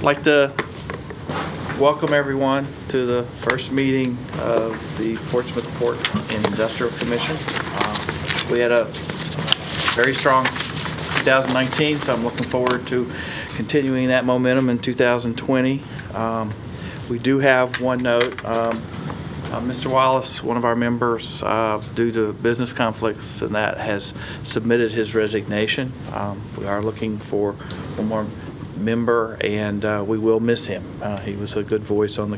like to welcome everyone to the first meeting of the Portsmouth Port and Industrial Commission. We had a very strong 2019, so I'm looking forward to continuing that momentum in 2020. We do have one note. Mr. Wallace, one of our members, due to business conflicts, and that has submitted his resignation. We are looking for one more member, and we will miss him. He was a good voice on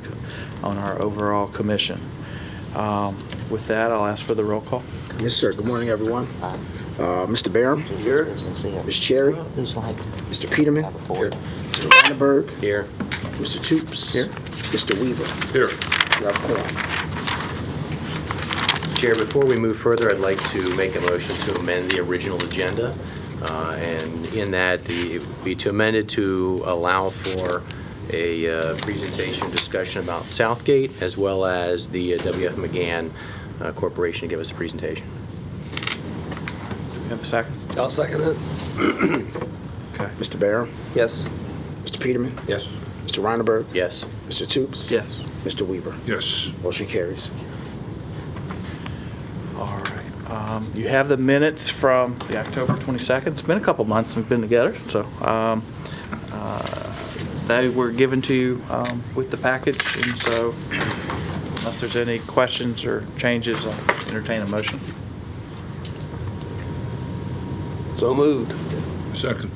our overall commission. With that, I'll ask for the roll call. Yes, sir. Good morning, everyone. Mr. Barham? Here. Ms. Cherry? Mr. Peterman? Here. Mr. Vandenberg? Here. Mr. Toops? Here. Mr. Weaver? Here. You have quorum. Chair, before we move further, I'd like to make a motion to amend the original agenda. And in that, it would be to amend it to allow for a presentation discussion about Southgate, as well as the W.F. McGann Corporation to give us a presentation. You have a second? I'll second it. Okay. Mr. Barham? Yes. Mr. Peterman? Yes. Mr. Reinberg? Yes. Mr. Toops? Yes. Mr. Weaver? Yes. Motion carries. All right. You have the minutes from the October 22nd. It's been a couple months we've been together, so they were given to you with the package, and so unless there's any questions or changes, I'll entertain a motion. So moved. Second.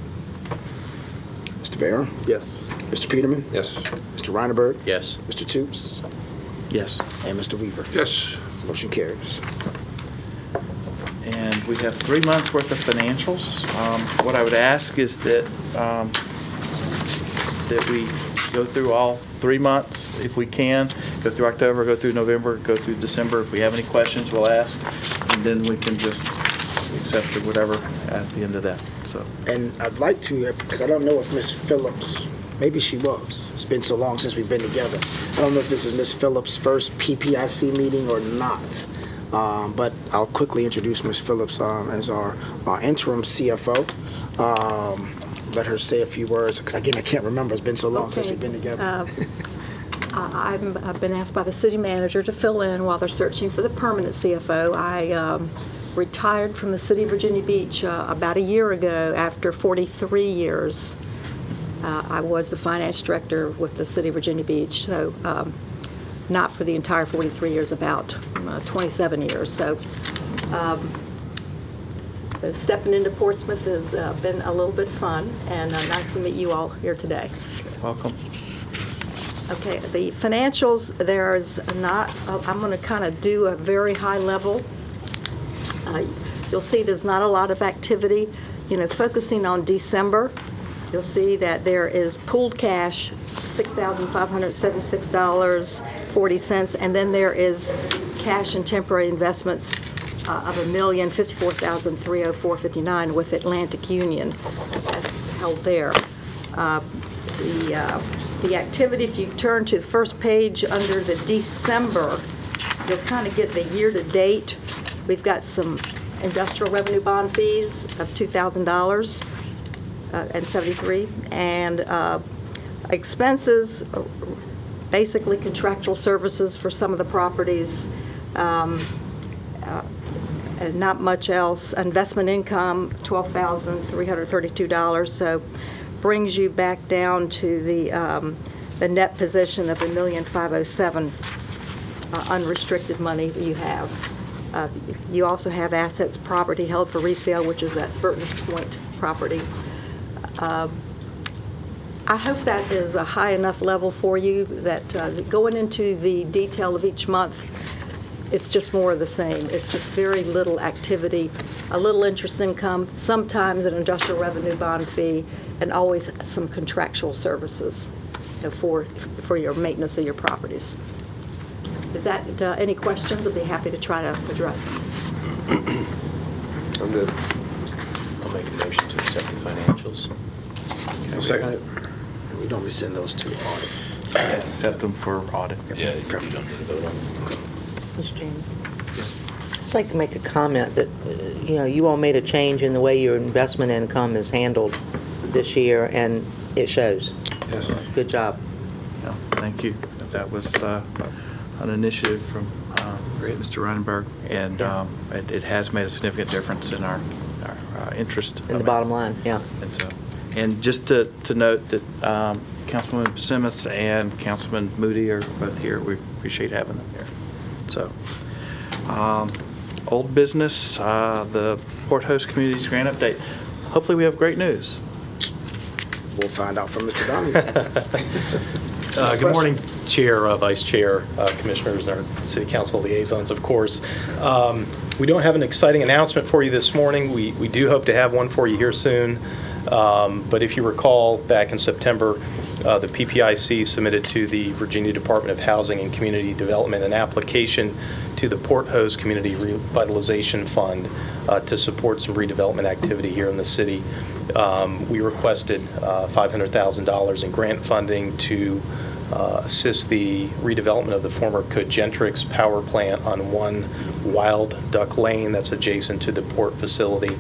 Mr. Barham? Yes. Mr. Peterman? Yes. Mr. Reinberg? Yes. Mr. Toops? Yes. And Mr. Weaver? Yes. Motion carries. And we have 3 months worth of financials. What I would ask is that that we go through all 3 months if we can. Go through October, go through November, go through December. If we have any questions, we'll ask, and then we can just accept or whatever at the end of that. So. And I'd like to, because I don't know if Miss Phillips, maybe she was. It's been so long since we've been together. I don't know if this is Miss Phillips' first PPIC meeting or not. But I'll quickly introduce Ms. Phillips as our interim CFO. Let her say a few words, because again, I can't remember. It's been so long since we've been together. I've been asked by the city manager to fill in while they're searching for the permanent CFO. I retired from the city of Virginia Beach about a year ago after 43 years. I was the finance director with the city of Virginia Beach, so not for the entire 43 years, about 27 years. So stepping into Portsmouth has been a little bit fun, and nice to meet you all here today. Welcome. Okay, the financials, there's not, I'm going to kind of do a very high level. You'll see there's not a lot of activity. You know, focusing on December, you'll see that there is pooled cash, $6,576.40, and then there is cash and temporary investments of $1,054,304.59 with Atlantic Union. That's held there. The activity, if you turn to the first page under the December, you'll kind of get the year-to-date. We've got some industrial revenue bond fees of $2,000 and 73, and expenses, basically contractual services for some of the properties, and not much else. Investment income, $12,332, so brings you back down to the net position of $1,507,000 unrestricted money that you have. You also have assets, property held for resale, which is that Burton's Point property. I hope that is a high enough level for you that going into the detail of each month, it's just more of the same. It's just very little activity, a little interest income, sometimes an industrial revenue bond fee, and always some contractual services, you know, for your maintenance of your properties. Is that any questions? I'll be happy to try to address them. I'm good. I'll make a motion to accept the financials. I'll second it. And we don't rescind those to audit. Accept them for audit. Yeah, you don't need to vote on them. Mr. Chairman. I'd just like to make a comment that, you all made a change in the way your investment income is handled this year, and it shows. Yes. Good job. Yeah, thank you. That was an initiative from Mr. Reinenberg, and it has made a significant difference in our interest. In the bottom line, yeah. And just to note that Councilman Simmons and Councilman Moody are both here. We appreciate having them here. So, old business, the Port Host Communities Grant Update. Hopefully we have great news. We'll find out from Mr. Donahue. Good morning, Chair, Vice Chair, Commissioners, and our City Council liaisons, of course. We don't have an exciting announcement for you this morning. We do hope to have one for you here soon. But if you recall, back in September, the PPIC submitted to the Virginia Department of Housing and Community Development an application to the Port Host Community Revitalization Fund to support some redevelopment activity here in the city. We requested $500,000 in grant funding to assist the redevelopment of the former Cogentrix power plant on 1 Wild Duck Lane that's adjacent to the port facility.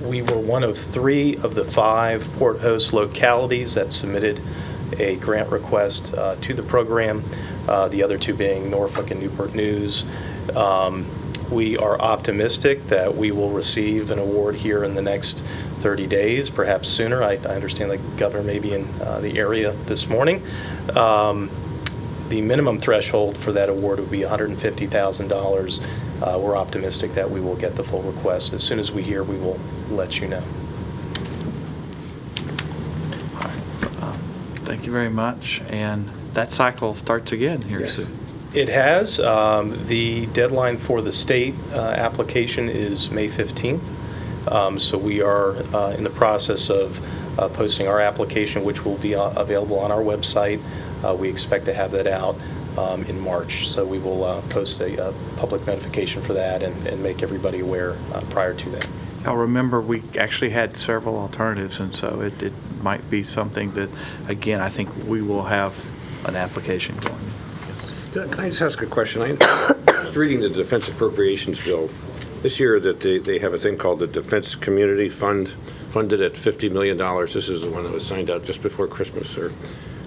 We were one of 3 of the 5 Port Host localities that submitted a grant request to the program, the other 2 being Norfolk and Newport News. We are optimistic that we will receive an award here in the next 30 days, perhaps sooner. I understand the governor may be in the area this morning. The minimum threshold for that award would be $150,000. We're optimistic that we will get the full request. As soon as we hear, we will let you know. Thank you very much. And that cycle starts again here soon. It has. The deadline for the state application is May 15th. So we are in the process of posting our application, which will be available on our website. We expect to have that out in March. So we will post a public notification for that and make everybody aware prior to that. I'll remember we actually had several alternatives, and so it might be something that, again, I think we will have an application going. Can I just ask a question? I was reading the Defense Appropriations Bill this year that they have a thing called the Defense Community Fund, funded at $50 million. This is the one that was signed out just before Christmas. Or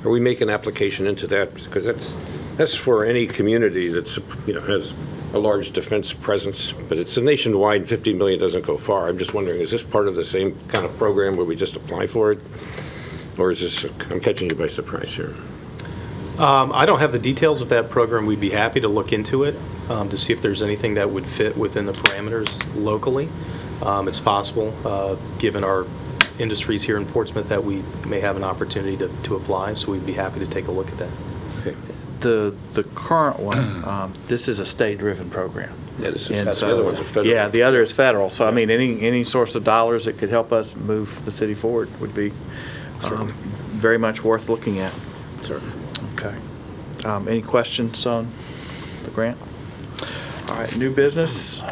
are we making an application into that? Because that's for any community that's, has a large defense presence, but it's a nationwide. 50 million doesn't go far. I'm just wondering, is this part of the same kind of program where we just apply for it, or is this? I'm catching you by surprise here. I don't have the details of that program. We'd be happy to look into it to see if there's anything that would fit within the parameters locally. It's possible, given our industries here in Portsmouth, that we may have an opportunity to apply, so we'd be happy to take a look at that. Okay. The current one, this is a state-driven program. Yeah, this is, And that's so- the other one's a federal. Yeah, the other is federal. So, I mean, any source of dollars that could help us move the city forward would be very much worth looking at. Certainly. Okay. Any questions on the grant? All right, new business.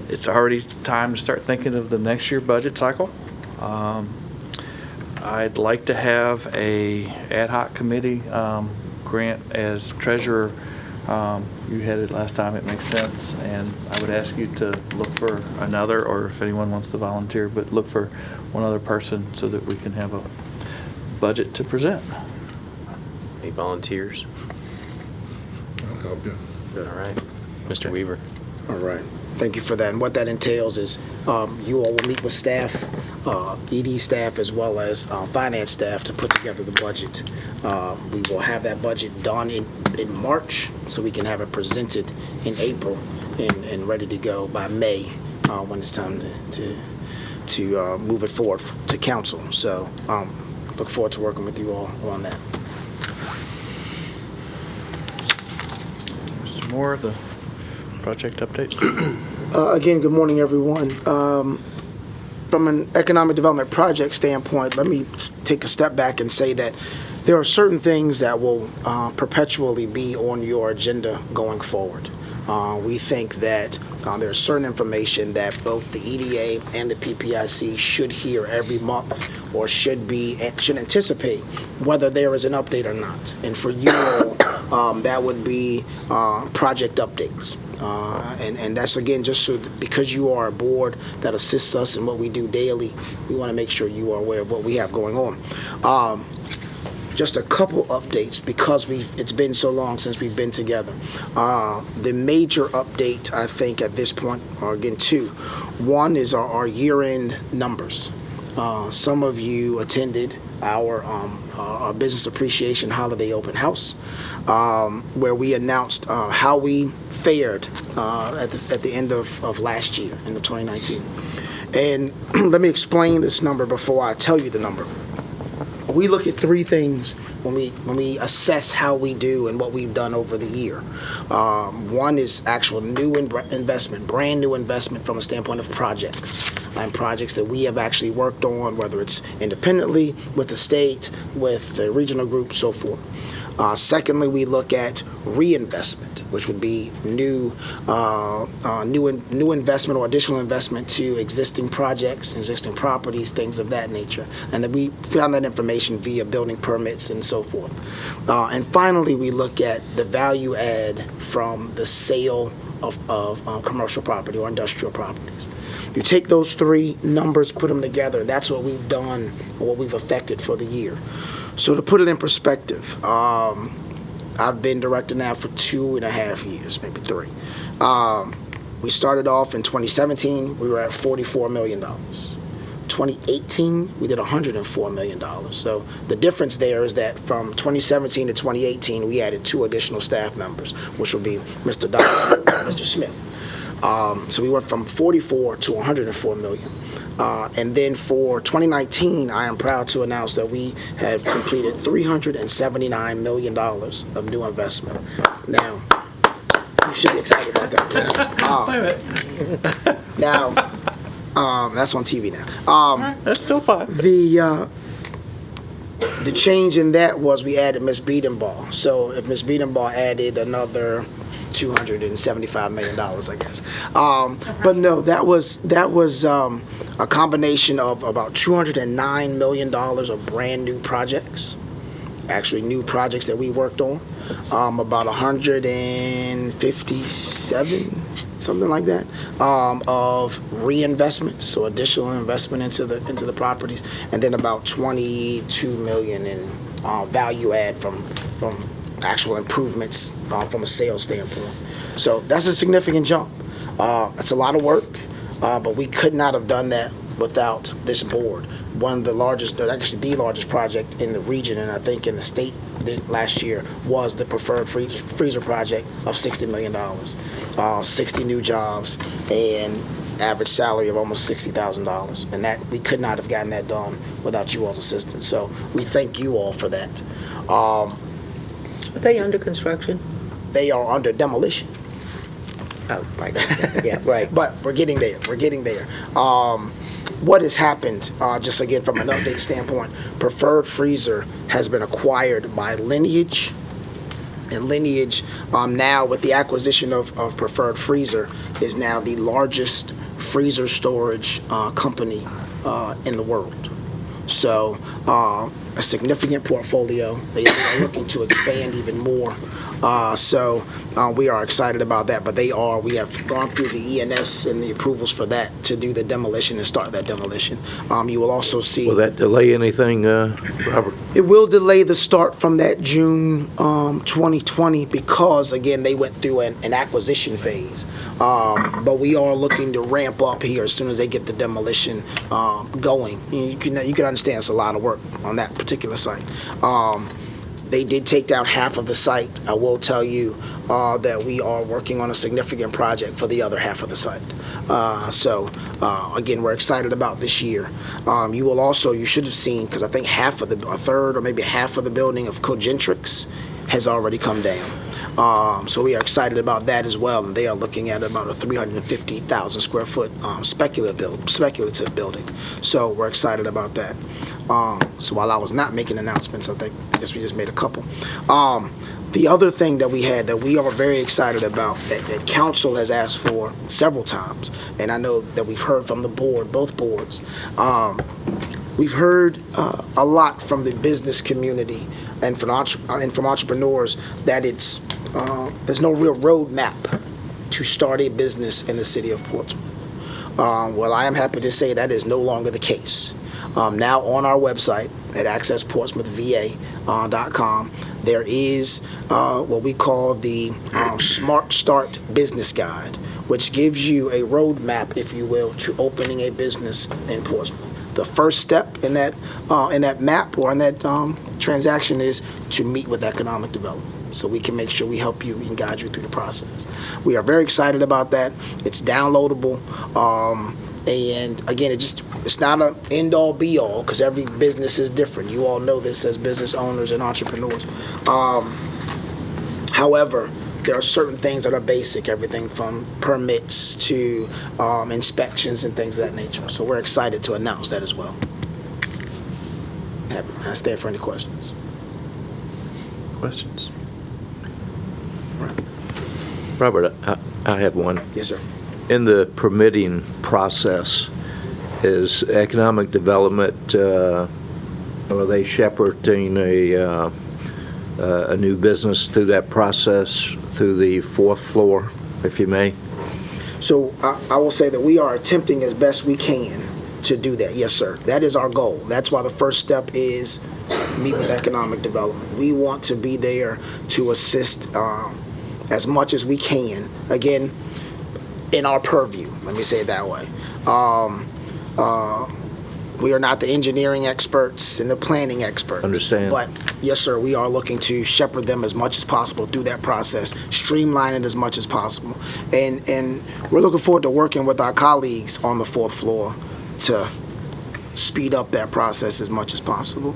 It's already time to start thinking of the next year budget cycle. I'd like to have a ad hoc committee. Grant, as treasurer, you had it last time, it makes sense, and I would ask you to look for another, or if anyone wants to volunteer, but look for one other person so that we can have a budget to present. Any volunteers? I'll help you. All right. Mr. Weaver. All right. Thank you for that. And what that entails is you all will meet with staff, ED staff, as well as finance staff to put together the budget. We will have that budget done in March, so we can have it presented in April and ready to go by May when it's time to move it forward to council. So look forward to working with you all on that. Mr. Moore, the project update. Again, good morning, everyone. From an economic development project standpoint, let me take a step back and say that there are certain things that will perpetually be on your agenda going forward. We think that there's certain information that both the EDA and the PPIC should hear every month, or should anticipate whether there is an update or not. And for you all, that would be project updates. And that's, again, just so because you are a board that assists us in what we do daily, we want to make sure you are aware of what we have going on. Just a couple updates because it's been so long since we've been together. The major update, I think, at this point are, again, two. One is our year-end numbers. Some of you attended our Business Appreciation Holiday Open House, where we announced how we fared at the end of last year, end of 2019. And let me explain this number before I tell you the number. We look at three things when we assess how we do and what we've done over the year. One is actual new investment, brand new investment from a standpoint of projects, and projects that we have actually worked on, whether it's independently, with the state, with the regional group, so forth. Secondly, we look at reinvestment, which would be new investment or additional investment to existing projects, existing properties, things of that nature. And then we found that information via building permits and so forth. And finally, we look at the value add from the sale of commercial property or industrial properties. You take those three numbers, put them together, that's what we've done or what we've affected for the year. So to put it in perspective, I've been director now for 2.5 years, maybe 3. We started off in 2017, we were at $44 million. 2018, we did $104 million. So the difference there is that from 2017 to 2018, we added 2 additional staff members, which would be Mr. Doctor and Mr. Smith. So we went from 44 to 104 million. And then for 2019, I am proud to announce that we have completed $379 million of new investment. Now, you should be excited about that. Now, that's on TV now. That's still fun. The change in that was we added Ms. Beadenbaugh. So if Ms. Beadenbaugh added another $275 million, I guess. But no, that was a combination of about $209 million of brand new projects, actually new projects that we worked on, about 157, something like that, of reinvestment, so additional investment into the properties, and then about 22 million in value add from actual improvements from a sales standpoint. So that's a significant jump. That's a lot of work, but we could not have done that without this board. One of the largest, actually the largest project in the region, and I think in the state last year, was the preferred freezer project of $60 million. 60 new jobs and average salary of almost $60,000. And that we could not have gotten that done without you all's assistance. So we thank you all for that. Are they under construction? They are under demolition. Oh, right. Yeah, right. But we're getting there. What has happened, just again from an update standpoint, Preferred Freezer has been acquired by Lineage. And Lineage, now with the acquisition of Preferred Freezer, is now the largest freezer storage company in the world. So a significant portfolio. They are looking to expand even more. So we are excited about that, but we have gone through the ENS and the approvals for that to do the demolition and start that demolition. You will also see... Will that delay anything, Robert? It will delay the start from that June 2020 because, again, they went through an acquisition phase. But we are looking to ramp up here as soon as they get the demolition going. You can understand it's a lot of work on that particular site. They did take down half of the site. I will tell you that we are working on a significant project for the other half of the site. So again, we're excited about this year. You should have seen, because I think a third or maybe half of the building of Cogentrix has already come down. So we are excited about that as well. And they are looking at about a 350,000 square foot speculative building. So we're excited about that. So while I was not making announcements, I guess we just made a couple. The other thing that we had that we are very excited about that council has asked for several times, and I know that we've heard from the board, both boards, we've heard a lot from the business community and from entrepreneurs that there's no real roadmap to start a business in the city of Portsmouth. Well, I am happy to say that is no longer the case. Now on our website at accessportsmouthva.com, there is what we call the Smart Start Business Guide, which gives you a roadmap, if you will, to opening a business in Portsmouth. The first step in that map or in that transaction is to meet with economic development, so we can make sure we help you and guide you through the process. We are very excited about that. It's downloadable, and again, it's not an end-all be-all, because every business is different. You all know this as business owners and entrepreneurs. However, there are certain things that are basic, everything from permits to inspections and things of that nature. So we're excited to announce that as well. I stand for any questions. Questions? Robert, I have one. Yes, sir. In the permitting process, is economic development, are they shepherding a new business through that process, through the fourth floor, if you may? So I will say that we are attempting as best we can to do that. Yes, sir. That is our goal. That's why the first step is meet with economic development. We want to be there to assist as much as we can, again, in our purview. Let me say it that way. We are not the engineering experts and the planning experts. Understand. But yes, sir, we are looking to shepherd them as much as possible through that process, streamline it as much as possible. And we're looking forward to working with our colleagues on the fourth floor to speed up that process as much as possible.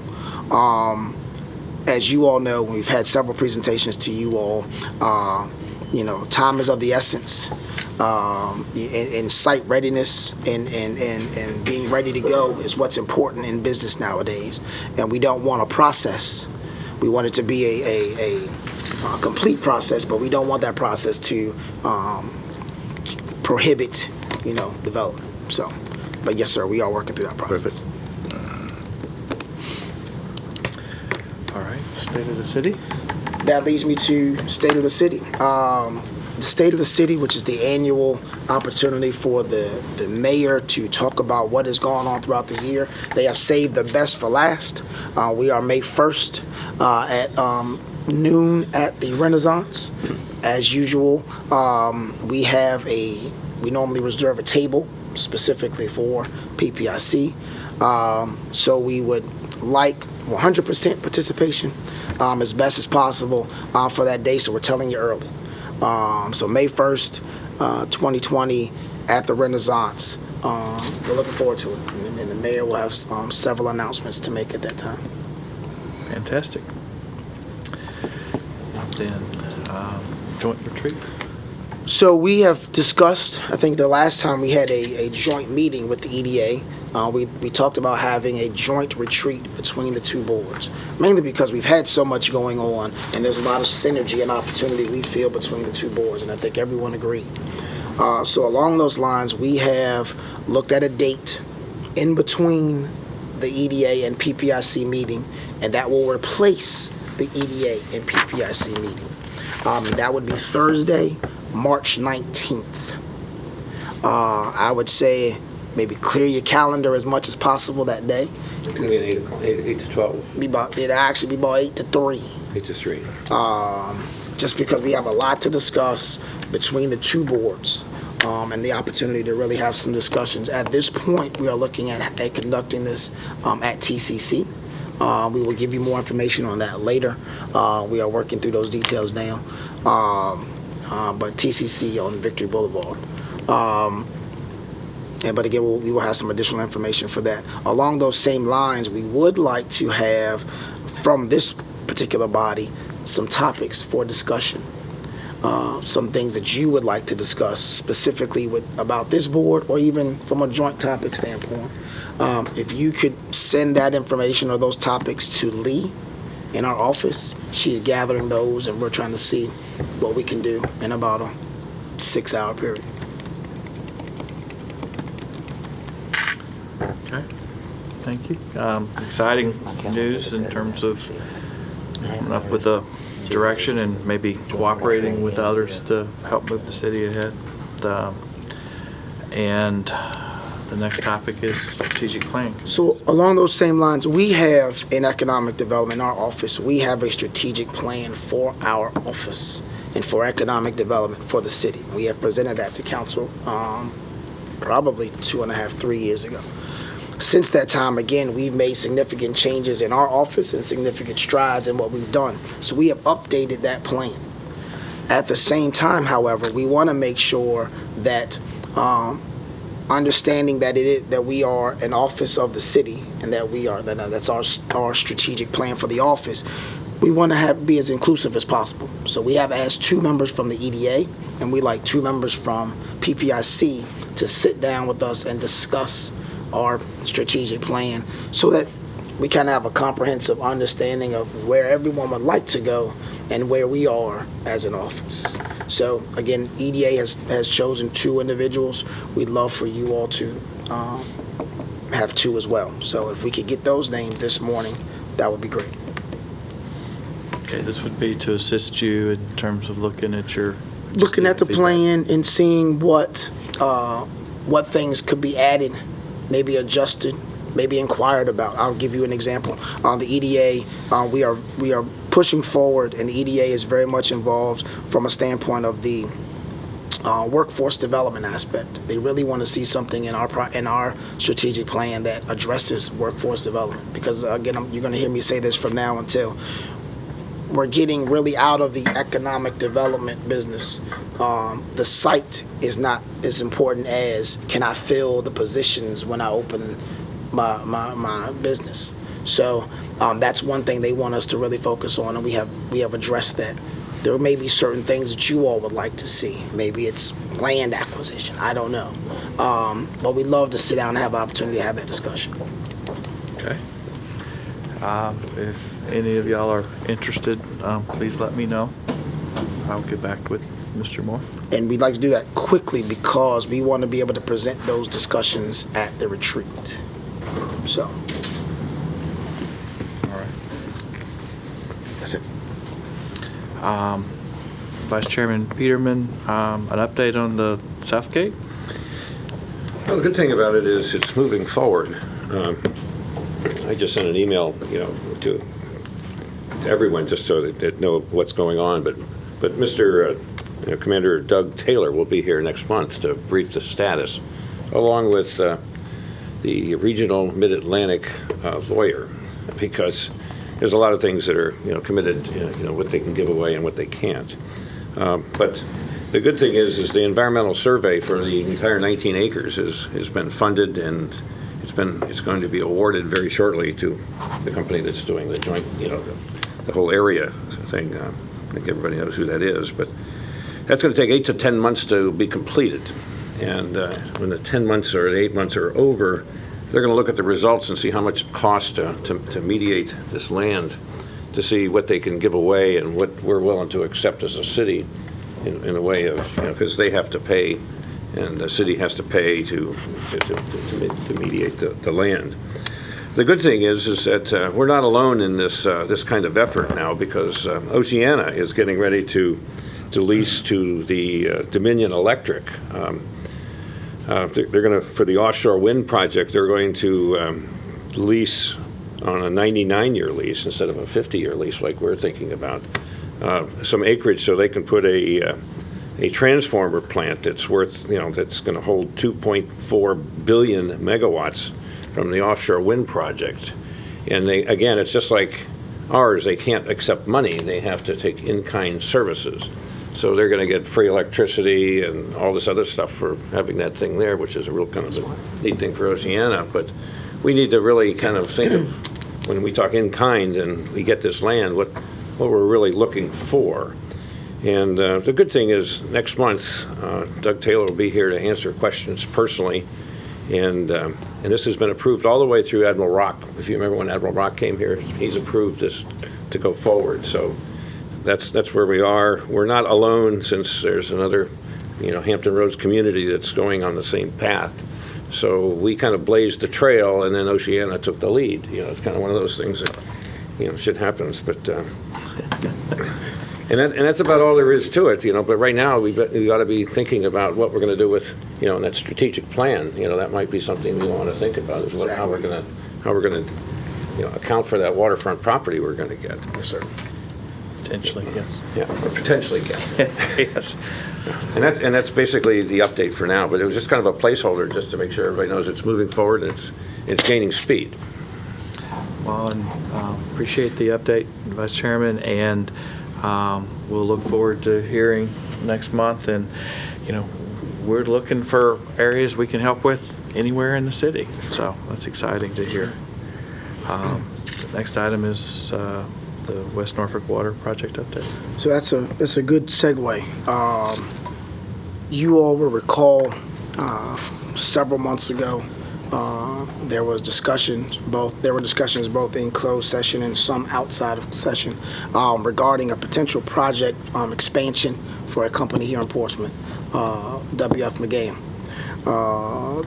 As you all know, we've had several presentations to you all. Time is of the essence. And site readiness and being ready to go is what's important in business nowadays. And we don't want a process. We want it to be a complete process, but we don't want that process to prohibit, development. So, but yes, sir, we are working through that process. Perfect. All right, state of the city. That leads me to State of the City. The State of the City, which is the annual opportunity for the mayor to talk about what is going on throughout the year. They have saved the best for last. We are May 1st at noon at the Renaissance. As usual, we normally reserve a table specifically for PPIC. So we would like 100% participation as best as possible for that day, so we're telling you early. So May 1st, 2020 at the Renaissance. We're looking forward to it. And the mayor will have several announcements to make at that time. Fantastic. Then, joint retreat. So we have discussed, I think the last time we had a joint meeting with the EDA, we talked about having a joint retreat between the two boards, mainly because we've had so much going on and there's a lot of synergy and opportunity we feel between the two boards, and I think everyone agreed. So along those lines, we have looked at a date in between the EDA and PPIC meeting, and that will replace the EDA and PPIC meeting. That would be Thursday, March 19th. I would say maybe clear your calendar as much as possible that day. It's going to be an 8 to 12. It'll actually be about 8 to 3. 8 to 3. Just because we have a lot to discuss between the two boards, and the opportunity to really have some discussions. At this point, we are looking at conducting this at TCC. We will give you more information on that later. We are working through those details now. But TCC on Victory Boulevard. But again, we will have some additional information for that. Along those same lines, we would like to have, from this particular body, some topics for discussion. Some things that you would like to discuss specifically about this board, or even from a joint topic standpoint. If you could send that information or those topics to Lee in our office, she's gathering those, and we're trying to see what we can do in about a 6-hour period. Okay. Thank Thank you. Exciting news in terms of coming up with a direction and maybe cooperating with others to help move the city ahead. And the next topic is strategic plan. So along those same lines, we have in economic development, in our office, we have a strategic plan for our office and for economic development for the city. We have presented that to council probably 2.5, 3 years ago. Since that time, again, we've made significant changes in our office and significant strides in what we've done. So we have updated that plan. At the same time, however, we want to make sure that understanding that that we are an office of the city and that that's our strategic plan for the office. We want to be as inclusive as possible. So we have asked 2 members from the EDA and we like 2 members from PPIC to sit down with us and discuss our strategic plan so that we kind of have a comprehensive understanding of where everyone would like to go and where we are as an office. So again, EDA has chosen 2 individuals. We'd love for you all to have 2 as well. So if we could get those names this morning, that would be great. Okay, this would be to assist you in terms of looking at The plan and seeing what things could be added, maybe adjusted, maybe inquired about. I'll give you an example. On the EDA, we are pushing forward, and the EDA is very much involved from a standpoint of the workforce development aspect. They really want to see something in our strategic plan that addresses workforce development. Because again, you're going to hear me say this from now until we're getting really out of the economic development business. The site is not as important as can I fill the positions when I open my business. So that's one thing they want us to really focus on, and we have addressed that. There may be certain things that you all would like to see. Maybe it's land acquisition. I don't know. But we'd love to sit down and have an opportunity to have that discussion. Okay. If any of y'all are interested, please let me know. I'll get back with Mr. Moore. And we'd like to do that quickly because we want to be able to present those discussions at the retreat. So. All right. That's it. Vice Chairman Peterman, an update on the Southgate? Well, the good thing about it is it's moving forward. I just sent an email, to everyone just so that they know what's going on. But Mr. Commander Doug Taylor will be here next month to brief the status, along with the regional Mid-Atlantic lawyer, because there's a lot of things that are committed, what they can give away and what they can't. But the good thing is the environmental survey for the entire 19 acres has been funded, and it's going to be awarded very shortly to the company that's doing the joint, the whole area thing. I think everybody knows who that is, but that's going to take 8 to 10 months to be completed. And when the 10 months or the 8 months are over, they're going to look at the results and see how much it costs to mediate this land, to see what they can give away and what we're willing to accept as a city in a way of, because they have to pay and the city has to pay to mediate the land. The good thing is that we're not alone in this kind of effort now, because Oceana is getting ready to lease to the Dominion Electric. They're going to, for the offshore wind project, they're going to lease on a 99-year lease instead of a 50-year lease like we're thinking about, some acreage so they can put a transformer plant that's worth, that's going to hold 2.4 billion megawatts from the offshore wind project. And again, it's just like ours. They can't accept money. They have to take in-kind services. So they're going to get free electricity and all this other stuff for having that thing there, which is a real kind of a neat thing for Oceana. But we need to really kind of think of, when we talk in-kind and we get this land, what we're really looking for. And the good thing is next month, Doug Taylor will be here to answer questions personally. And this has been approved all the way through Admiral Rock. If you remember when Admiral Rock came here, he's approved this to go forward. So that's where we are. We're not alone, since there's another, Hampton Roads community that's going on the same path. So we kind of blazed the trail, and then Oceana took the lead. It's kind of one of those things that, shit happens. But and that's about all there is to it. But right now we got to be thinking about what we're going to do with, in that strategic plan. That might be something we want to think about, is how we're going to account for that waterfront property we're going to get. Yes, sir. Potentially, yes. Yeah, or potentially get. Yes. And that's basically the update for now. But it was just kind of a placeholder, just to make sure everybody knows it's moving forward and it's gaining speed. Well, and appreciate the update, Vice Chairman, and we'll look forward to hearing next month. And, we're looking for areas we can help with anywhere in the city. So that's exciting to hear. The next item is the West Norfolk Water Project update. So that's a good segue. You all will recall several months ago there were discussions both in closed session and some outside of session regarding a potential project expansion for a company here in Portsmouth, W.F. McGann.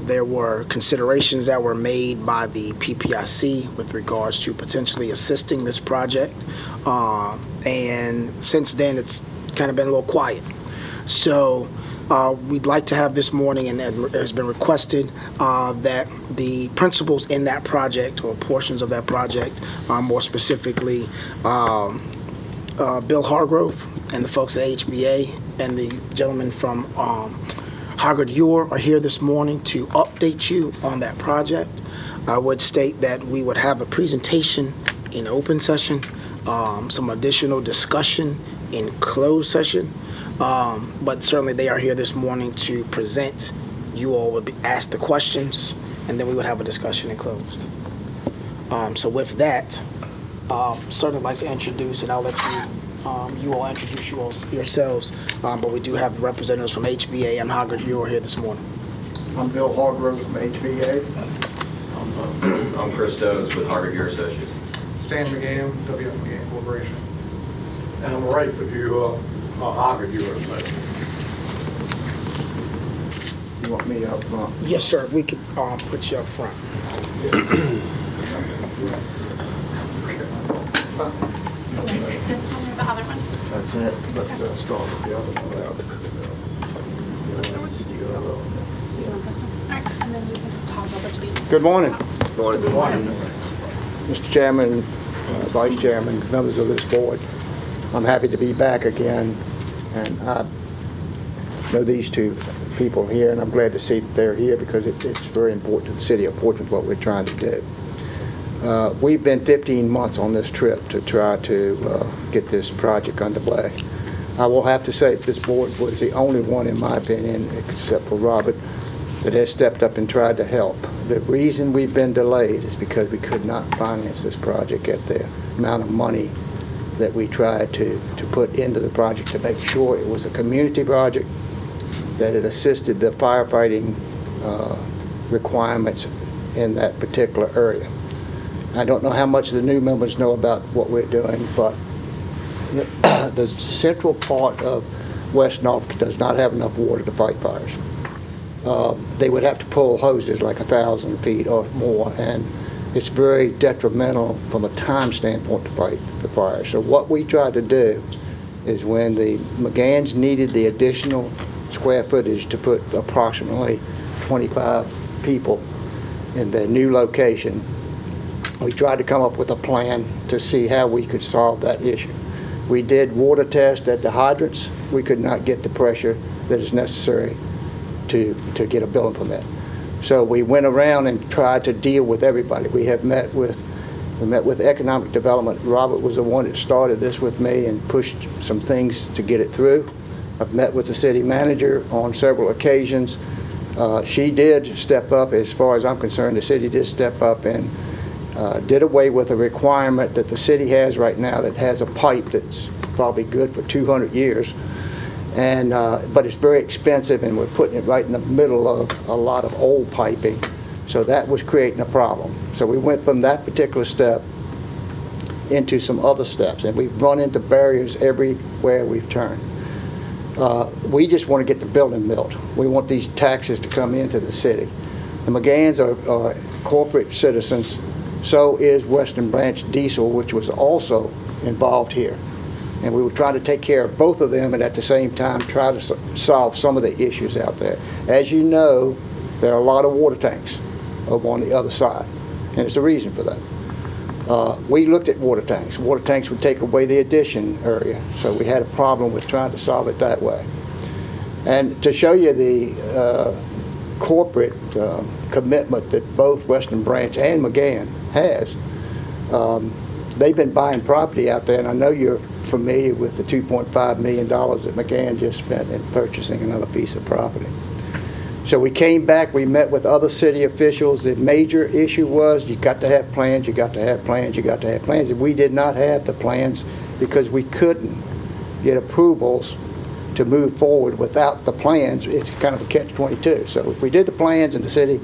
There were considerations that were made by the PPIC with regards to potentially assisting this project, and since then it's kind of been a little quiet. So we'd like to have this morning, and it has been requested that the principals in that project, or portions of that project, more specifically Bill Hargrove and the folks at HBA and the gentleman from Hoggard Ure are here this morning to update you on that project. I would state that we would have a presentation in open session, some additional discussion in closed session, but certainly they are here this morning to present. You all would be asked the questions, and then we would have a discussion in closed. So with that, certainly like to introduce, and I'll let you all introduce yourselves, but we do have representatives from HBA and Hoggard Ure here this morning. I'm Bill Hargrove from HBA. I'm Chris Stones with Hoggard Ure Associates. Stan McGann, W.F. McGann Corporation. And I'm Ray Perdue, Hoggard Ure Associates. You want me up front? Yes, sir. If we could put you up front. This one or the other one? That's it. Let's start with the other one out. So you want this one? All right, and then you can just toggle between. Good morning, Good morning. Mr. Chairman, Vice Chairman, members of this board. I'm happy to be back again, and I know these two people here, and I'm glad to see that they're here because it's very important to the city of Portsmouth what we're trying to do. We've been 15 months on this trip to try to get this project underway. I will have to say this board was the only one, in my opinion, except for Robert, that has stepped up and tried to help. The reason we've been delayed is because we could not finance this project at the amount of money that we tried to put into the project to make sure it was a community project, that it assisted the firefighting requirements in that particular area. I don't know how much the new members know about what we're doing, but the central part of West Norfolk does not have enough water to fight fires. They would have to pull hoses like 1,000 feet or more, and it's very detrimental from a time standpoint to fight the fire. So what we tried to do is when the McGanns needed the additional square footage to put approximately 25 people in their new location, we tried to come up with a plan to see how we could solve that issue. We did water tests at the hydrants. We could not get the pressure that is necessary to get a building permit. So we went around and tried to deal with everybody. We met with economic development. Robert was the one that started this with me and pushed some things to get it through. I've met with the city manager on several occasions. She did step up. As far as I'm concerned, the city did step up and did away with a requirement that the city has right now that has a pipe that's probably good for 200 years. And but it's very expensive, and we're putting it right in the middle of a lot of old piping. So that was creating a problem. So we went from that particular step into some other steps, and we've run into barriers everywhere we've turned. We just want to get the building built. We want these taxes to come into the city. The McGanns are corporate citizens. So is Western Branch Diesel, which was also involved here. And we were trying to take care of both of them and at the same time try to solve some of the issues out there. As you know, there are a lot of water tanks over on the other side, and there's a reason for that. We looked at water tanks. Water tanks would take away the addition area, so we had a problem with trying to solve it that way. And to show you the corporate commitment that both Western Branch and McGann has, they've been buying property out there, and I know you're familiar with the $2.5 million that McGann just spent in purchasing another piece of property. So we came back, we met with other city officials. The major issue was you got to have plans, you got to have plans, you got to have plans. And we did not have the plans because we couldn't get approvals to move forward without the plans. It's kind of a catch-22. So if we did the plans and the city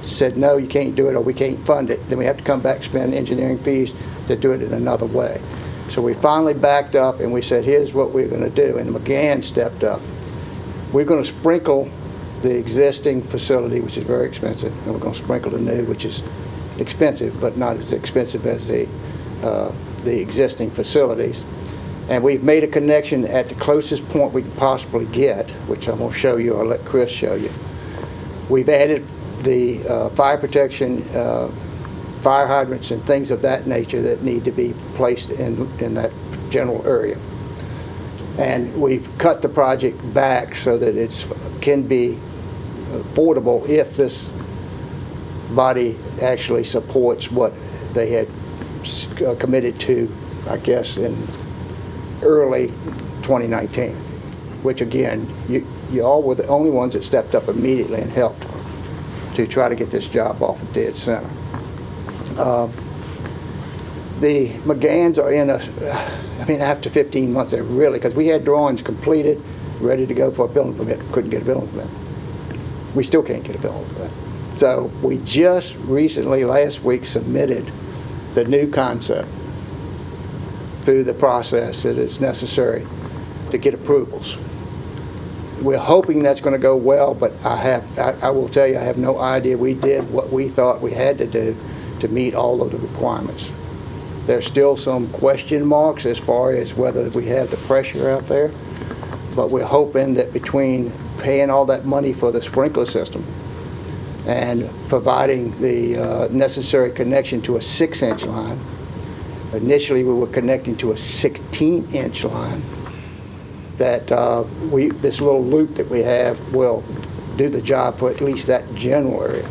said, no, you can't do it or we can't fund it, then we have to come back and spend engineering fees to do it in another way. So we finally backed up and we said, here's what we're going to do. And McGann stepped up. We're going to sprinkle the existing facility, which is very expensive, and we're going to sprinkle the new, which is expensive, but not as expensive as the existing facilities. And we've made a connection at the closest point we can possibly get, which I'm going to show you. I'll let Chris show you. We've added the fire protection, fire hydrants and things of that nature that need to be placed in that general area. And we've cut the project back so that it can be affordable if this body actually supports what they had committed to, I guess, in early 2019, which again, you all were the only ones that stepped up immediately and helped to try to get this job off of dead center. The McGanns are in after 15 months, they're really, because we had drawings completed, ready to go for a building permit, couldn't get a building permit. We still can't get a building permit. So we just recently, last week, submitted the new concept through the process that is necessary to get approvals. We're hoping that's going to go well, but I will tell you, I have no idea. We did what we thought we had to do to meet all of the requirements. There's still some question marks as far as whether we have the pressure out there, but we're hoping that between paying all that money for the sprinkler system and providing the necessary connection to a 6-inch line, initially we were connecting to a 16-inch line, that this little loop that we have will do the job for at least that general area.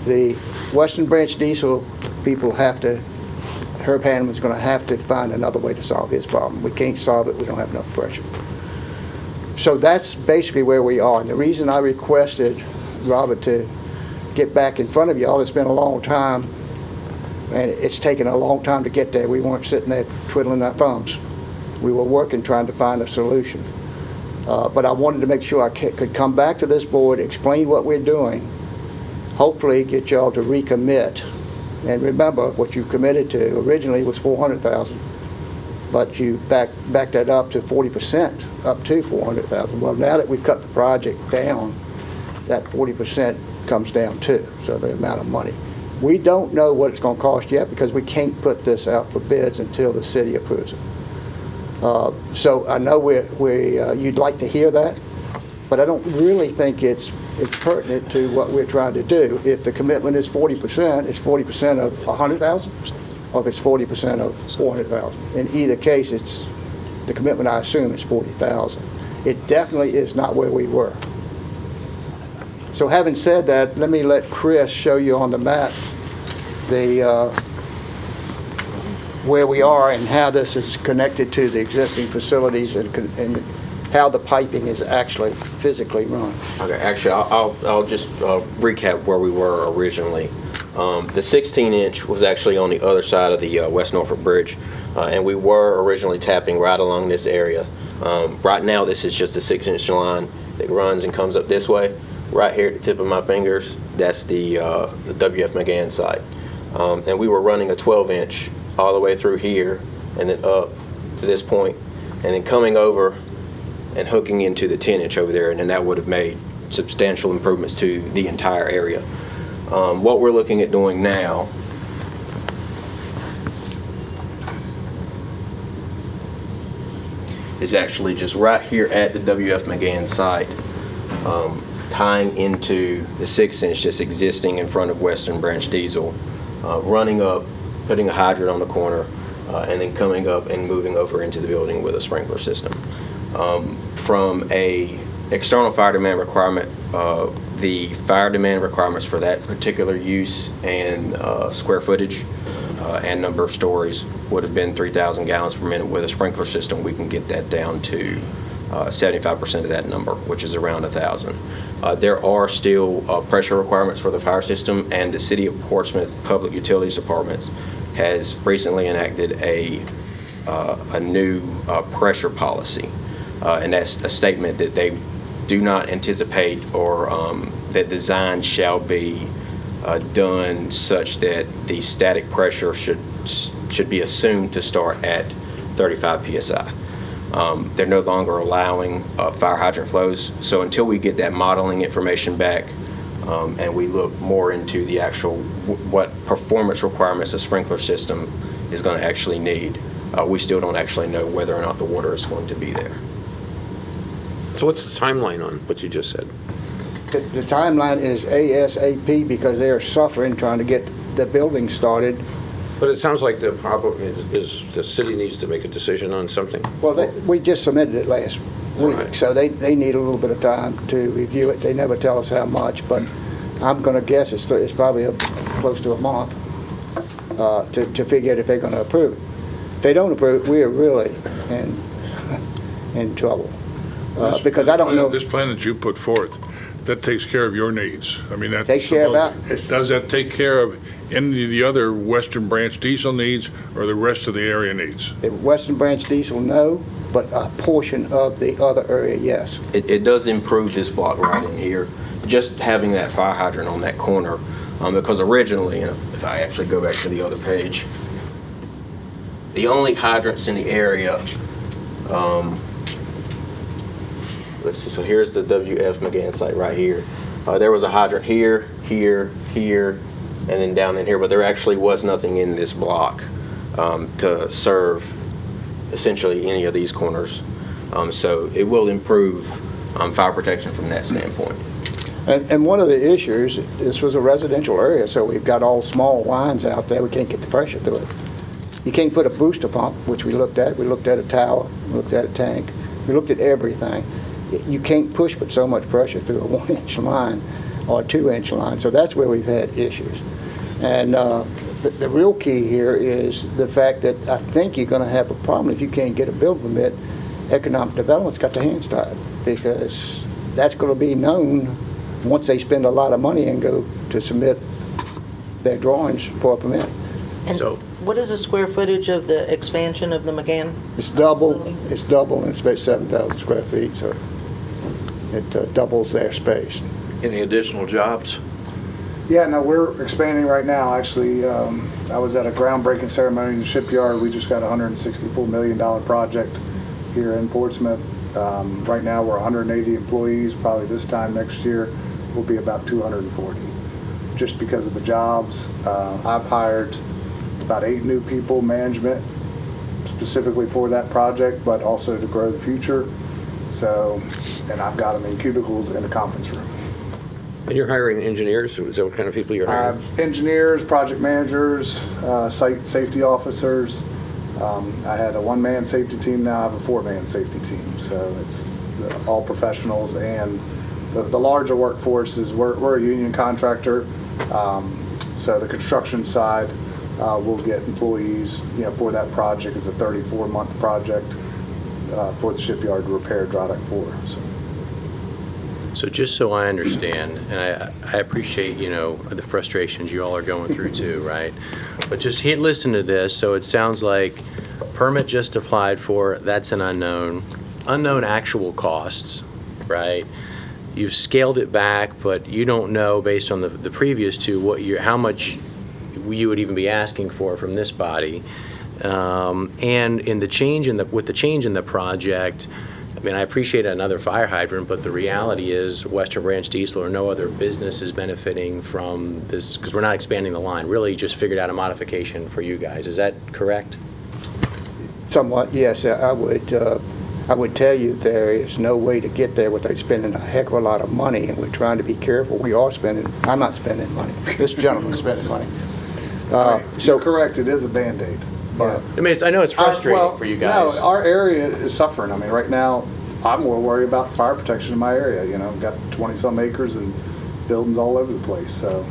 The Western Branch Diesel people have to, Herb Hanneman's going to have to find another way to solve his problem. We can't solve it, we don't have enough pressure. So that's basically where we are. And the reason I requested Robert to get back in front of y'all, it's been a long time, and it's taken a long time to get there. We weren't sitting there twiddling our thumbs. We were working, trying to find a solution. But I wanted to make sure I could come back to this board, explain what we're doing, hopefully get y'all to recommit. And remember, what you committed to originally was $400,000, but you backed that up to 40%, up to $400,000. Well, now that we've cut the project down, that 40% comes down too, so the amount of money. We don't know what it's going to cost yet because we can't put this out for bids until the city approves it. So I know you'd like to hear that, but I don't really think it's pertinent to what we're trying to do. If the commitment is 40%, it's 40% of $100,000, or if it's 40% of $400,000. In either case, it's the commitment. I assume is $40,000. It definitely is not where we were. So having said that, let me let Chris show you on the map where we are and how this is connected to the existing facilities and how the piping is actually physically run. Okay, actually, I'll just recap where we were originally. The 16-inch was actually on the other side of the West Norfolk Bridge, and we were originally tapping right along this area. Right now, this is just a 6-inch line that runs and comes up this way. Right here at the tip of my fingers, that's the W.F. McGann site. And we were running a 12-inch all the way through here and then up to this point, and then coming over and hooking into the 10-inch over there, and then that would have made substantial improvements to the entire area. What we're looking at doing now is actually just right here at the WF McGann site, tying into the 6-inch that's existing in front of Western Branch Diesel, running up, putting a hydrant on the corner, and then coming up and moving over into the building with a sprinkler system. From a external fire demand requirement, the fire demand requirements for that particular use and square footage and number of stories would have been 3,000 gallons per minute. With a sprinkler system, we can get that down to 75% of that number, which is around 1,000. There are still pressure requirements for the fire system, and the City of Portsmouth Public Utilities Department has recently enacted a new pressure policy, and that's a statement that they do not anticipate or that design shall be done such that the static pressure should be assumed to start at 35 psi. They're no longer allowing fire hydrant flows, so until we get that modeling information back and we look more into the actual what performance requirements a sprinkler system is going to actually need, we still don't actually know whether or not the water is going to be there. So what's the timeline on what you just said? The timeline is ASAP because they're suffering trying to get the building started. But it sounds like the problem is the city needs to make a decision on something. Well, we just submitted it last week, Right. so they need a little bit of time to review it. They never tell us how much, but I'm going to guess it's probably close to a month to figure out if they're going to approve it. If they don't approve it, we are really in trouble. Because I don't know. This plan that you put forth, that takes care of your needs. I mean, that Takes care of that? Does that take care of any of the other Western Branch Diesel needs or the rest of the area needs? Western Branch Diesel, no, but a portion of the other area, yes. It does improve this block right in here, just having that fire hydrant on that corner, because originally, and if I actually go back to the other page, the only hydrants in the area, let's see, so here's the WF McGann site right here. There was a hydrant here, here, here, and then down in here, but there actually was nothing in this block to serve essentially any of these corners. So it will improve fire protection from that standpoint. And one of the issues, this was a residential area, so we've got all small lines out there. We can't get the pressure through it. You can't put a booster pump, which we looked at. We looked at a tower, we looked at a tank. We looked at everything. You can't push but so much pressure through a 1-inch line or a 2-inch line. So that's where we've had issues. And the real key here is the fact that I think you're going to have a problem if you can't get a building permit. Economic development's got their hands tied because that's going to be known once they spend a lot of money and go to submit their drawings for a permit. And So- what is the square footage of the expansion of the McGann? It's double, and it's about 7,000 square feet, so it doubles their space. Any additional jobs? Yeah, no, we're expanding right now. Actually, I was at a groundbreaking ceremony in the shipyard. We just got a $164 million project here in Portsmouth. Right now, we're 180 employees. Probably this time next year, we'll be about 240. Just because of the jobs, I've hired about 8 new people, management, specifically for that project, but also to grow the future. So, and I've got them in cubicles in a conference room. And you're hiring engineers? Is that what kind of people you're I hiring? have engineers, project managers, site safety officers. I had a 1-man safety team, now I have a 4-man safety team. So it's all professionals, and the larger workforce is, we're a union contractor. So the construction side, we'll get employees, for that project. It's a 34-month project for the shipyard to repair dry dock 4. So just so I understand, and I appreciate, the frustrations you all are going through too, right? But just listen to this. So it sounds like permit just applied for, that's an unknown actual costs, right? You've scaled it back, but you don't know based on the previous two how much you would even be asking for from this body. And with the change in the project, I mean, I appreciate another fire hydrant, but the reality is Western Branch Diesel or no other business is benefiting from this, because we're not expanding the line. Really just figured out a modification for you guys. Is that correct? Somewhat, yes. I would tell you there is no way to get there without spending a heck of a lot of money, and we're trying to be careful. We are spending, I'm not spending money. This gentleman's spending money. You're correct, it is a Band-Aid. But I mean, I know it's frustrating for you guys. No, our area is suffering. I mean, right now, I'm more worried about fire protection in my area. You know, I've got 20-some acres and buildings all over the place. So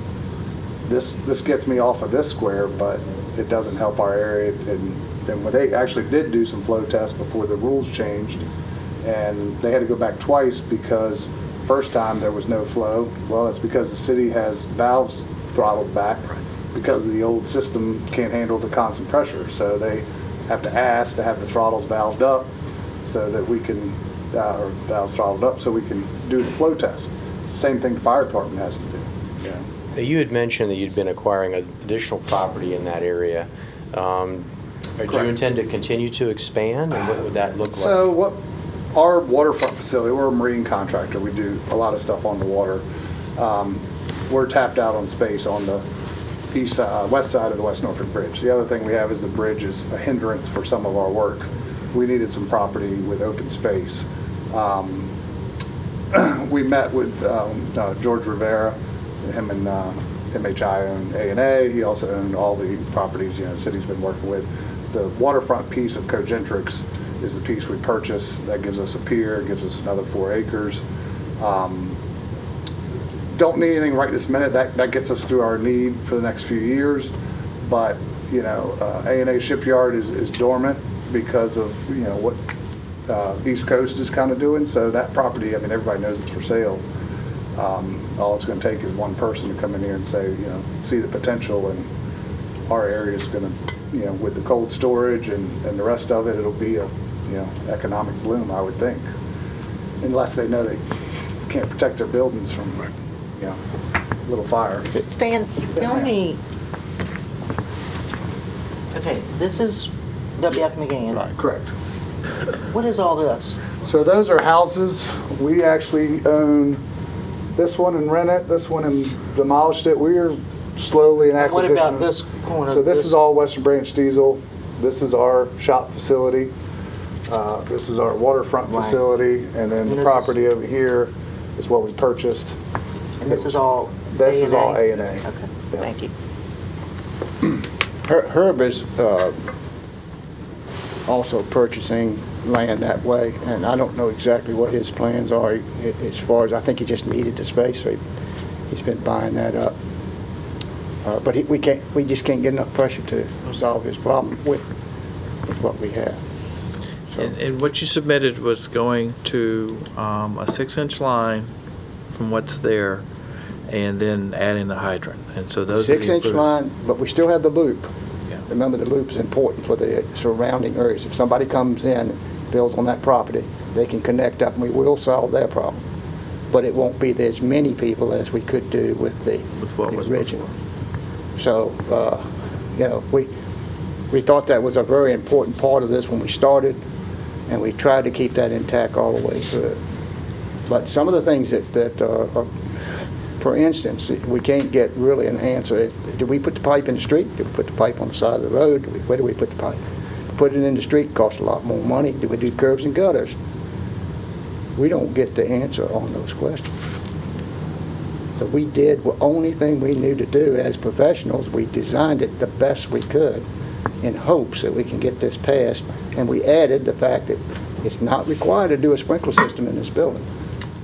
this gets me off of this square, but it doesn't help our area. And when they actually did do some flow tests before the rules changed, and they had to go back twice because first time there was no flow. Well, that's because the city has valves throttled back. Because the old system can't handle the constant pressure. So they have to ask to have the throttles valved up so that we can, or valves throttled up so we can do the flow test. It's the same thing the fire department has to do. Yeah. You had mentioned that you'd been acquiring additional property in that area. Do you intend to continue to expand, and what would that look like? So our waterfront facility, we're a marine contractor. We do a lot of stuff on the water. We're tapped out on space on the west side of the West Norfolk Bridge. The other thing we have is the bridge is a hindrance for some of our work. We needed some property with open space. We met with George Rivera, him and MHI owned A&A. He also owned all the properties, the city's been working with. The waterfront piece of Cogentrix is the piece we purchased. That gives us a pier, gives us another 4 acres. Don't need anything right this minute. That gets us through our need for the next few years. But, A&A Shipyard is dormant because of, what East Coast is kind of doing. So that property, I mean, everybody knows it's for sale. All it's going to take is one person to come in here and say, see the potential, and our area is going to, with the cold storage and the rest of it, it'll be a, economic bloom, I would think. Unless they know they can't protect their buildings from, little fires. Stan, tell me, okay, this is W.F. McGann. Right, correct. What is all this? So those are houses. We actually own this one and rent it, this one and demolished it. We're slowly in acquisition. What about this corner? So this is all Western Branch Diesel. This is our shop facility. This is our waterfront facility. And then the property over here is what we purchased. And this is all This is all A&A. Okay, thank you. Herb is also purchasing land that way, and I don't know exactly what his plans are as far as, I think he just needed the space, so he's been buying that up. But we just can't get enough pressure to solve his problem with what we have. So. And what you submitted was going to a 6-inch line from what's there, and then adding the hydrant. And so those 6-inch line, but we still have the loop. Yeah. Remember, the loop is important for the surrounding areas. If somebody comes in and builds on that property, they can connect up, and we will solve their problem. But it won't be as many people as we could do with the original. So, we thought that was a very important part of this when we started, and we tried to keep that intact all the way through. But some of the things that are, for instance, we can't get really an answer. Do we put the pipe in the street? Do we put the pipe on the side of the road? Where do we put the pipe? Put it in the street costs a lot more money. Do we do curbs and gutters? We don't get the answer on those questions. So we did the only thing we knew to do as professionals. We designed it the best we could in hopes that we can get this passed. And we added the fact that it's not required to do a sprinkler system in this building.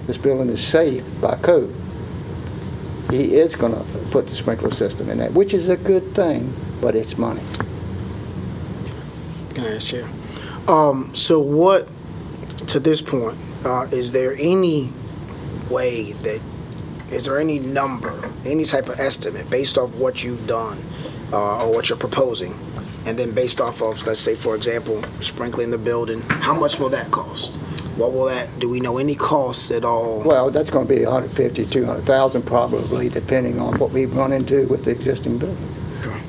This building is safe by code. He is going to put the sprinkler system in that, which is a good thing, but it's money. Can I ask, Chair? So what, to this point, is there any way that, is there any number, any type of estimate based off what you've done or what you're proposing, and then based off of, let's say, for example, sprinkling the building, how much will that cost? What will that, do we know any costs at all? Well, that's going to be $150,000, $200,000 probably, depending on what we run into with the existing building.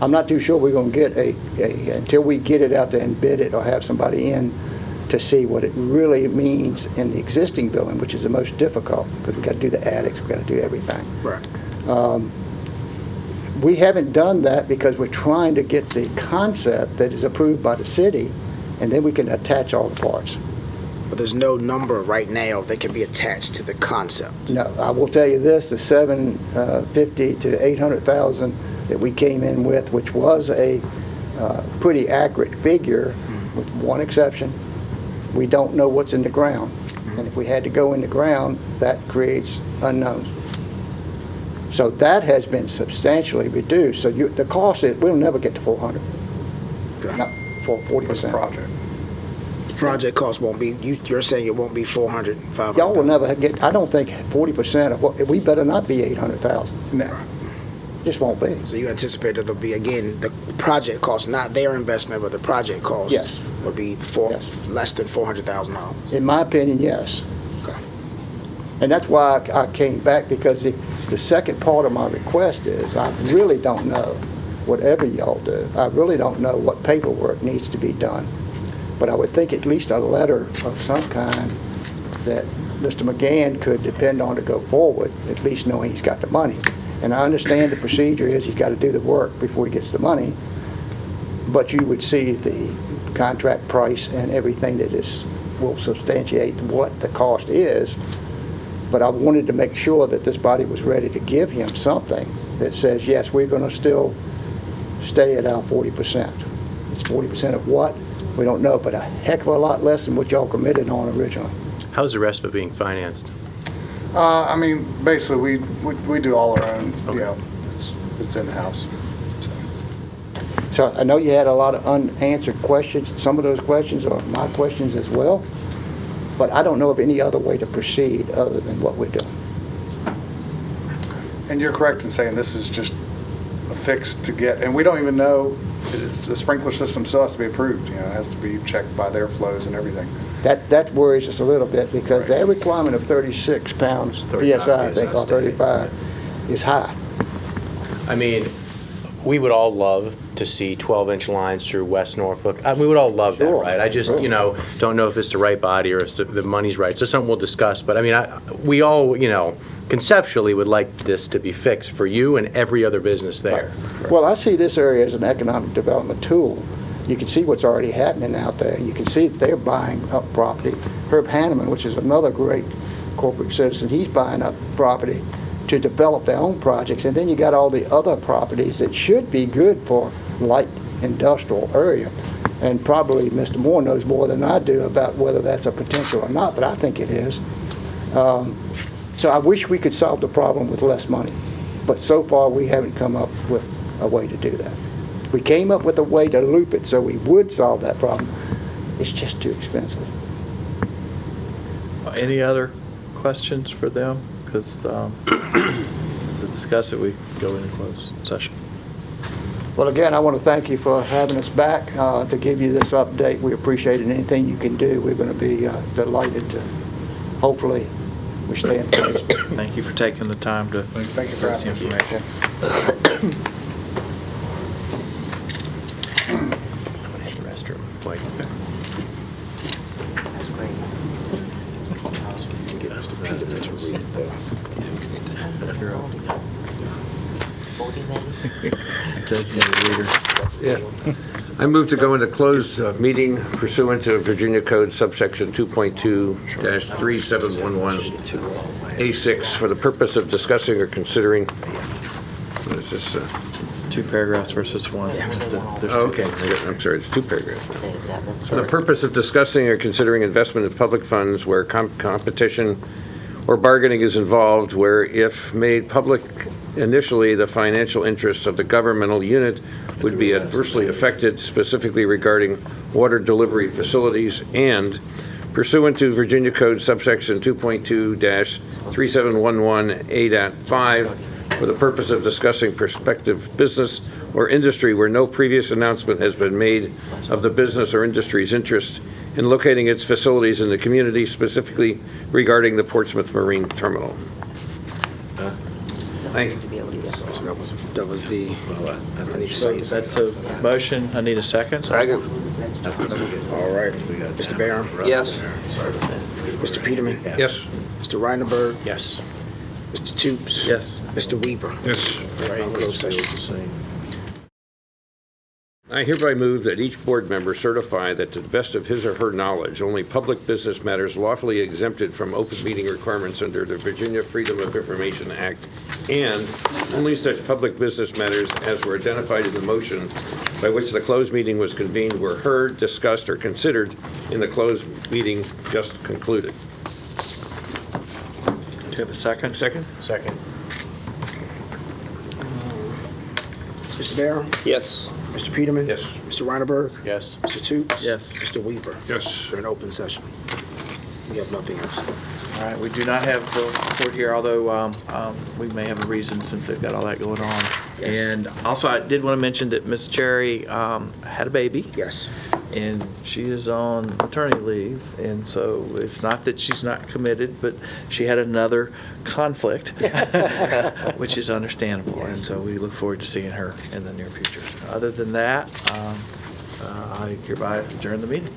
I'm not too sure we're going to get until we get it out there and bid it or have somebody in to see what it really means in the existing building, which is the most difficult, because we got to do the attics, we got to do everything. Right. We haven't done that because we're trying to get the concept that is approved by the city, and then we can attach all the parts. But there's no number right now that can be attached to the concept. No, I will tell you this, the 750 to 800,000 that we came in with, which was a pretty accurate figure, with one exception, we don't know what's in the ground. And if we had to go in the ground, that creates unknowns. So that has been substantially reduced. So the cost, we'll never get to 400. Not for 40%. Project. Project cost won't be, you're saying it won't be 400, 500? Y'all will never get, I don't think 40% of what, we better not be 800,000. No. Just won't be. So you anticipate it'll be, again, the project cost, not their investment, but the project cost? Yes. Would be Yes. less than $400,000? In my opinion, yes. Okay. And that's why I came back, because the second part of my request is, I really don't know, whatever y'all do, I really don't know what paperwork needs to be done. But I would think at least a letter of some kind that Mr. McGann could depend on to go forward, at least knowing he's got the money. And I understand the procedure is he's got to do the work before he gets the money, but you would see the contract price and everything that will substantiate what the cost is. But I wanted to make sure that this body was ready to give him something that says, yes, we're going to still stay at our 40%. It's 40% of what? We don't know, but a heck of a lot less than what y'all committed on originally. How's the rest of it being financed? I mean, basically, we do all our own, Okay. you know, it's in-house. So I know you had a lot of unanswered questions. Some of those questions are my questions as well, but I don't know of any other way to proceed other than what we're doing. And you're correct in saying this is just a fix to get, and we don't even know, the sprinkler system still has to be approved, you know, it has to be checked by their flows and everything. That worries us a little bit, because their requirement of 36 pounds PSI, I think, or 35, is high. I mean, we would all love to see 12-inch lines through West Norfolk. We would all love that, Sure, right? I just, sure. you know, don't know if it's the right body or if the money's right. So something we'll discuss. But I mean, we all, you know, conceptually would like this to be fixed for you and every other business there. Well, I see this area as an economic development tool. You can see what's already happening out there. You can see that they're buying up property. Herb Hanneman, which is another great corporate citizen, he's buying up property to develop their own projects. And then you got all the other properties that should be good for light industrial area. And probably Mr. Moore knows more than I do about whether that's a potential or not, but I think it is. So I wish we could solve the problem with less money. But so far, we haven't come up with a way to do that. We came up with a way to loop it so we would solve that problem. It's just too expensive. Any other questions for them? Because to discuss it, we go into closed session. Well, again, I want to thank you for having us back to give you this update. We appreciate it. Anything you can do, we're going to be delighted to. Hopefully, we stay in place. Thank you for taking the time to Thank you for give us the having us. information. Restroom. Like, That's great. You're up. 40 maybe? Designated leader. Yeah. I move to go into closed meeting pursuant to Virginia Code subsection 2.2-3711A6 for the purpose of discussing or considering, what is this? It's 2 paragraphs versus 1. There's Oh, 2 okay. things. I'm sorry, it's 2 paragraphs now. Say that one. For the purpose of discussing or considering investment of public funds where competition or bargaining is involved, where if made public initially, the financial interests of the governmental unit would be adversely affected, specifically regarding water delivery facilities, and pursuant to Virginia Code subsection 2.2-3711A.5, for the purpose of discussing prospective business or industry where no previous announcement has been made of the business or industry's interest in locating its facilities in the community, specifically regarding the Portsmouth Marine Terminal. Thank you. To be able to do that. That was the, I need to So say. that's a motion. I need a second. Second. All right. Mr. Barron? Yes. Mr. Peterman? Yes. Mr. Reinerberg? Yes. Mr. Toops? Yes. Mr. Weaver? Yes. All right, closed session. I hereby move that each board member certify that to the best of his or her knowledge, only public business matters lawfully exempted from open meeting requirements under the Virginia Freedom of Information Act, and only such public business matters as were identified in the motion by which the closed meeting was convened were heard, discussed, or considered in the closed meeting just concluded. Do you have a second? Second? Second. Mr. Barron? Yes. Mr. Peterman? Yes. Mr. Reinerberg? Yes. Mr. Toops? Yes. Mr. Weaver? Yes. We're in open session. We have nothing else. All right, we do not have the report here, although we may have a reason since they've got all that going on. Yes. And also, I did want to mention that Miss Cherry had a baby. Yes. And she is on maternity leave, and so it's not that she's not committed, but she had another conflict, which is understandable, and so we look forward to seeing her in the near future. Other than that, I hereby adjourn the meeting.